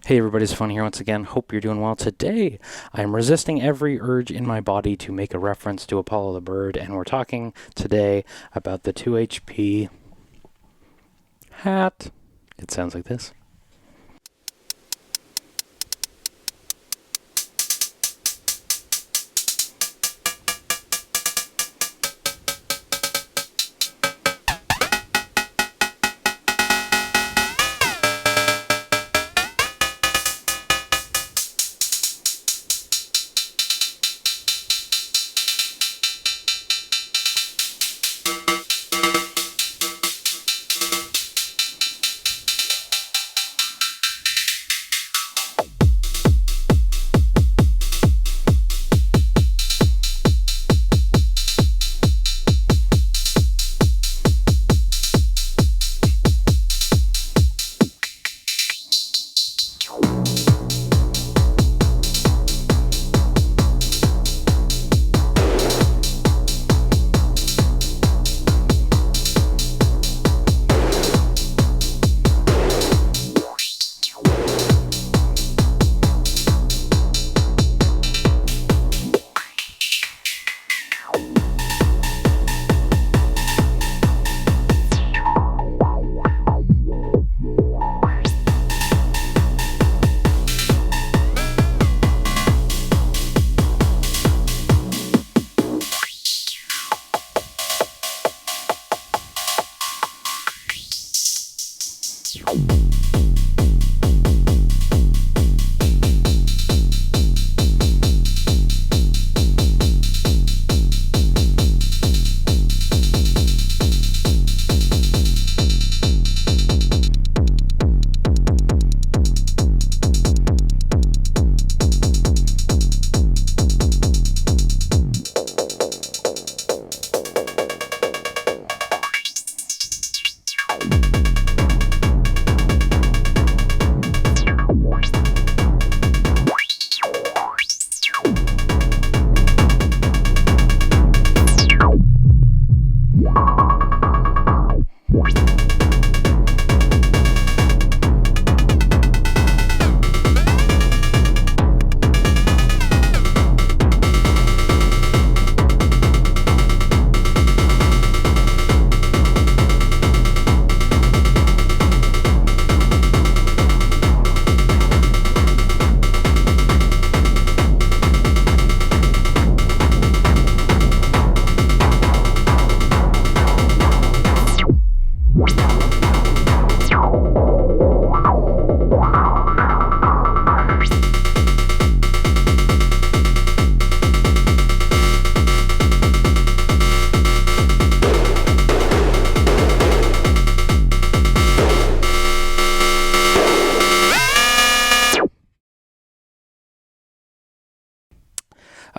Hey everybody, it's Tafony here once again. Hope you're doing well. Today, I'm resisting every urge in my body to make a reference to Apollo the Bird, and we're talking today about the 2 HP hat. It sounds like this.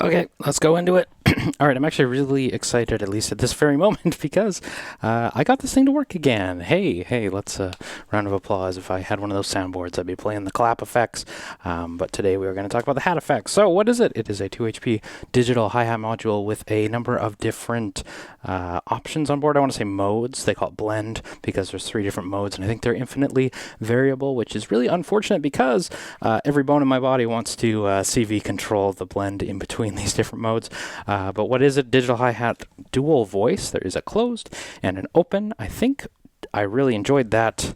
Okay, let's go into it. All right, I'm actually really excited, at least at this very moment, because I got this thing to work again. Hey, let's round of applause. If I had one of those soundboards, I'd be playing the clap effects. But today we are going to talk about the hat effects. So what is it? It is a 2 HP digital hi-hat module with a number of different options on board. I want to say modes. They call it blend because there's 3 different modes, and I think they're infinitely variable, which is really unfortunate because every bone in my body wants to CV control the blend in between these different modes. But what is it? Digital hi-hat dual voice. There is a closed and an open. I think I really enjoyed that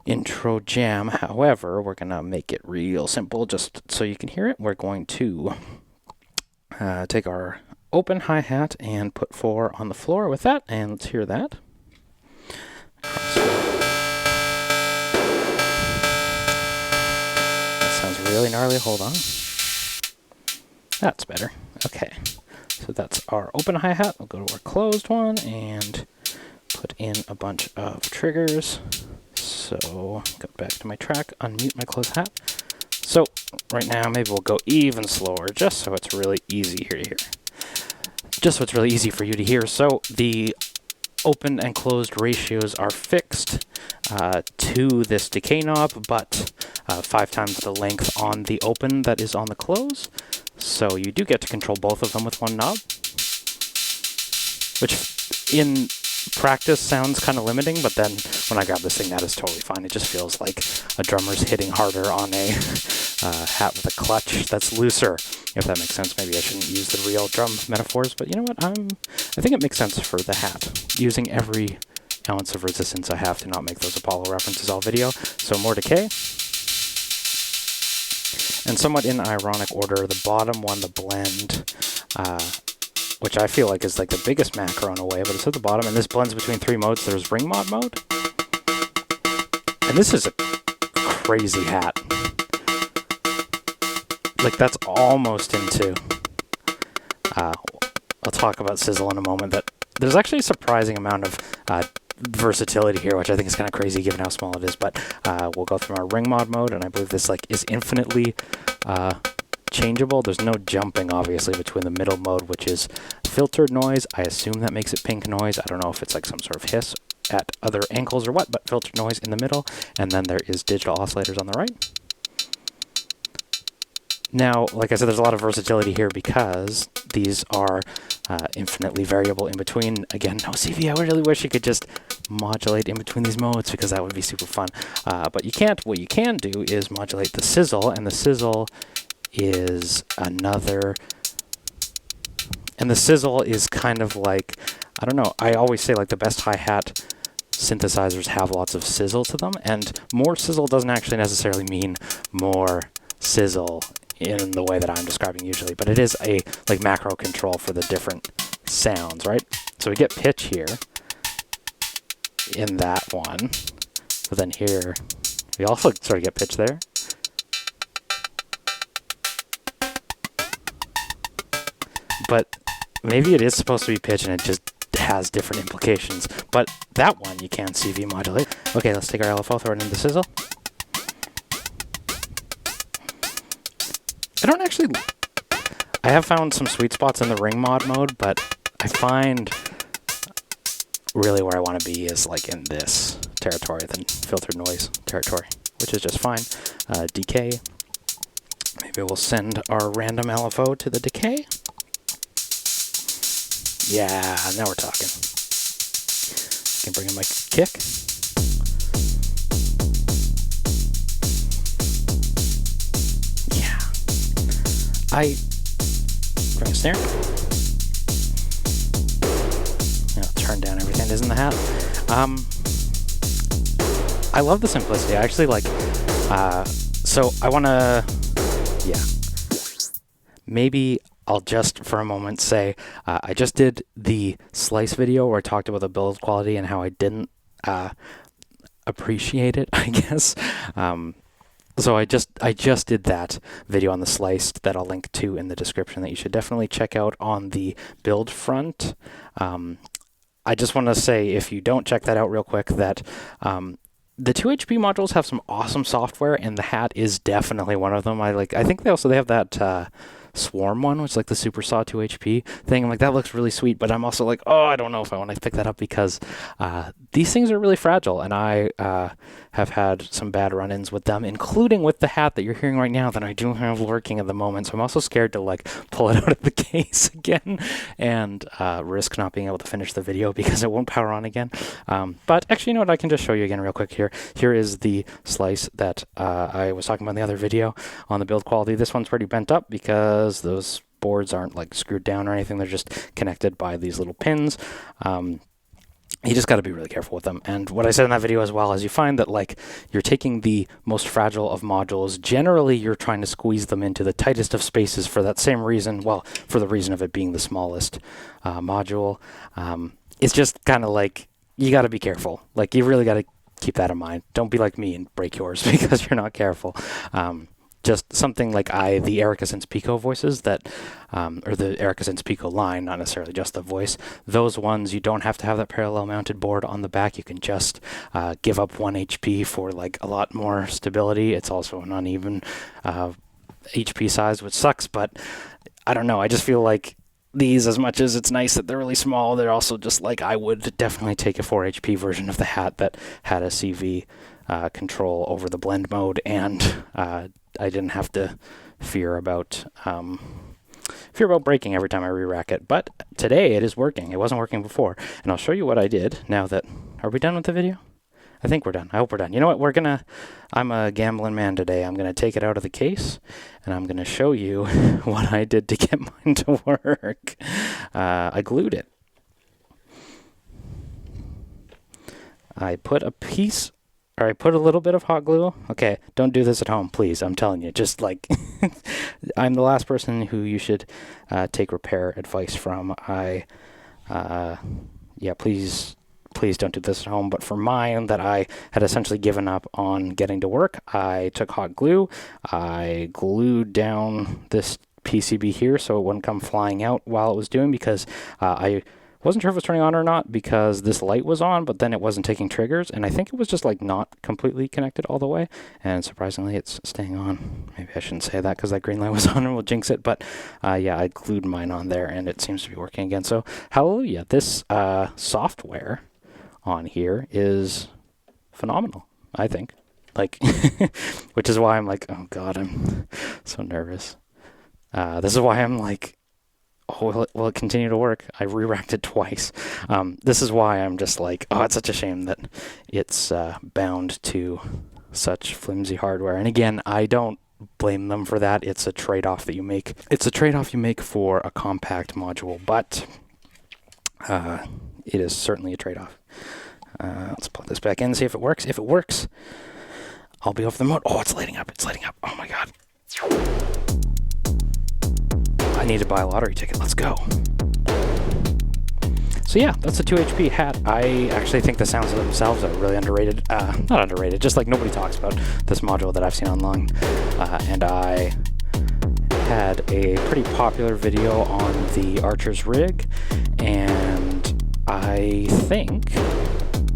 intro jam. However, we're going to make it real simple just so you can hear it. We're going to take our open hi-hat and put 4 on the floor with that, and let's hear that. That sounds really gnarly. Hold on. That's better. Okay. So that's our open hi-hat. We'll go to our closed one and put in a bunch of triggers. So, go back to my track, unmute my closed hat. So, right now, maybe we'll go even slower, just so it's really easy here to hear. Just so it's really easy for you to hear. So, the open and closed ratios are fixed to this decay knob, but 5 times the length on the open that is on the close. So you do get to control both of them with one knob, which in practice sounds kind of limiting, but then when I grab this thing, that is totally fine. It just feels like a drummer's hitting harder on a hat with a clutch that's looser, if that makes sense. Maybe I shouldn't use the real drum metaphors, but you know what? I think it makes sense for the hat, using every ounce of resistance I have to not make those Apollo references all video. So more decay. And somewhat in ironic order, the bottom one, the blend, which I feel like is like the biggest macro in a way, but it's at the bottom, and this blends between 3 modes. There's ring mod mode, and this is a crazy hat. Like, that's almost into, I'll talk about sizzle in a moment, but there's actually a surprising amount of versatility here, which I think is kind of crazy given how small it is, but we'll go through our ring mod mode, and I believe this like is infinitely changeable. There's no jumping, obviously, between the middle mode, which is filtered noise. I assume that makes it pink noise. I don't know if it's like some sort of hiss at other angles or what, but filtered noise in the middle, and then there is digital oscillators on the right. Now, like I said, there's a lot of versatility here because these are infinitely variable in between. Again, no CV. I really wish you could just modulate in between these modes because that would be super fun. But you can't. What you can do is modulate the sizzle, and the sizzle is another. And the sizzle is kind of like, I don't know, I always say like the best hi-hat synthesizers have lots of sizzle to them, and more sizzle doesn't actually necessarily mean more sizzle in the way that I'm describing usually, but it is a like macro control for the different sounds, right? So we get pitch here in that one, but then here we also sort of get pitch there. But maybe it is supposed to be pitch and it just has different implications. But that one you can CV modulate. Okay, let's take our LFO, throw it into the sizzle. I have found some sweet spots in the ring mod mode, but I find really where I want to be is like in this territory, the filtered noise territory, which is just fine. Decay. Maybe we'll send our random LFO to the decay. Yeah, now we're talking. I can bring in my kick. Yeah. I bring a snare. Turn down everything that is in the hat. I love the simplicity. I actually like, so I want to, yeah. Maybe I'll just for a moment say, I just did the slice video where I talked about the build quality and how I didn't appreciate it, I guess. So I just did that video on the sliced that I'll link to in the description that you should definitely check out on the build front. I just want to say, if you don't check that out real quick, that the 2HP modules have some awesome software, and the hat is definitely one of them. I think they have that Swarm one, which is like the Super Saw 2HP thing. I'm like, that looks really sweet, but I'm also like, oh, I don't know if I want to pick that up because these things are really fragile, and I have had some bad run-ins with them, including with the hat that you're hearing right now that I do have working at the moment. So I'm also scared to like pull it out of the case again and risk not being able to finish the video because it won't power on again. But actually, you know what? I can just show you again real quick here. Here is the slice that I was talking about in the other video on the build quality. This one's pretty bent up because those boards aren't like screwed down or anything. They're just connected by these little pins. You just got to be really careful with them. And what I said in that video as well is you find that like you're taking the most fragile of modules. Generally, you're trying to squeeze them into the tightest of spaces for that same reason. Well, for the reason of it being the smallest module. It's just kind of like you got to be careful. Like you really got to keep that in mind. Don't be like me and break yours because you're not careful. Just something like the Erica Sense Pico voices that, or the Erica Sense Pico line, not necessarily just the voice. Those ones, you don't have to have that parallel mounted board on the back. You can just give up 1 HP for like a lot more stability. It's also an uneven HP size, which sucks, but I don't know. I just feel like these, as much as it's nice that they're really small, they're also just like, I would definitely take a 4 HP version of the hat that had a CV control over the blend mode, and I didn't have to fear about fear about breaking every time I re-rack it. But today it is working. It wasn't working before. And I'll show you what I did now that... Are we done with the video? I think we're done. I hope we're done. You know what? I'm a gambling man today. I'm going to take it out of the case, and I'm going to show you what I did to get mine to work. I glued it. I put a little bit of hot glue. Okay, don't do this at home, please. I'm telling you, just like, I'm the last person who you should take repair advice from. Yeah, please don't do this at home. But for mine that I had essentially given up on getting to work, I took hot glue. I glued down this PCB here so it wouldn't come flying out while it was doing, because I wasn't sure if it was turning on or not because this light was on, but then it wasn't taking triggers, and I think it was just like not completely connected all the way, and surprisingly it's staying on. Maybe I shouldn't say that because that green light was on and we'll jinx it, but yeah, I glued mine on there and it seems to be working again. So hallelujah, this software on here is phenomenal, I think. Like, which is why I'm like, oh god, I'm so nervous. This is why I'm like, oh, will it continue to work? I re-racked it twice. This is why I'm just like, oh, it's such a shame that it's bound to such flimsy hardware. And again, I don't blame them for that. It's a trade-off that you make. It's a trade-off you make for a compact module, but it is certainly a trade-off. Let's plug this back in and see if it works. If it works, I'll be off the mode. Oh, it's lighting up. It's lighting up. Oh my god. I need to buy a lottery ticket. Let's go. So yeah, that's a 2HP hat. I actually think the sounds of themselves are really underrated. Not underrated, just like nobody talks about this module that I've seen online. And I had a pretty popular video on the Archer's rig, and I think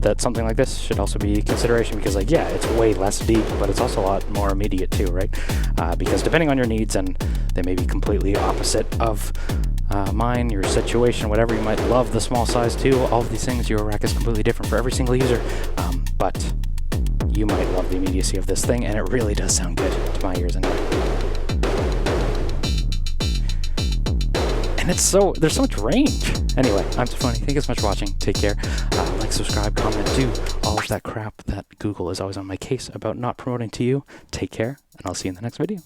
that something like this should also be a consideration, because like, yeah, it's way less deep, but it's also a lot more immediate too, right? Because depending on your needs, and they may be completely opposite of mine, your situation, whatever, you might love the small size too. All of these things, your rack is completely different for every single user, but you might love the immediacy of this thing, and it really does sound good to my ears anyway. And there's so much range. Anyway, I'm tafony. Thank you so much for watching. Take care. Like, subscribe, comment, do all of that crap that Google is always on my case about not promoting to you. Take care, and I'll see you in the next video.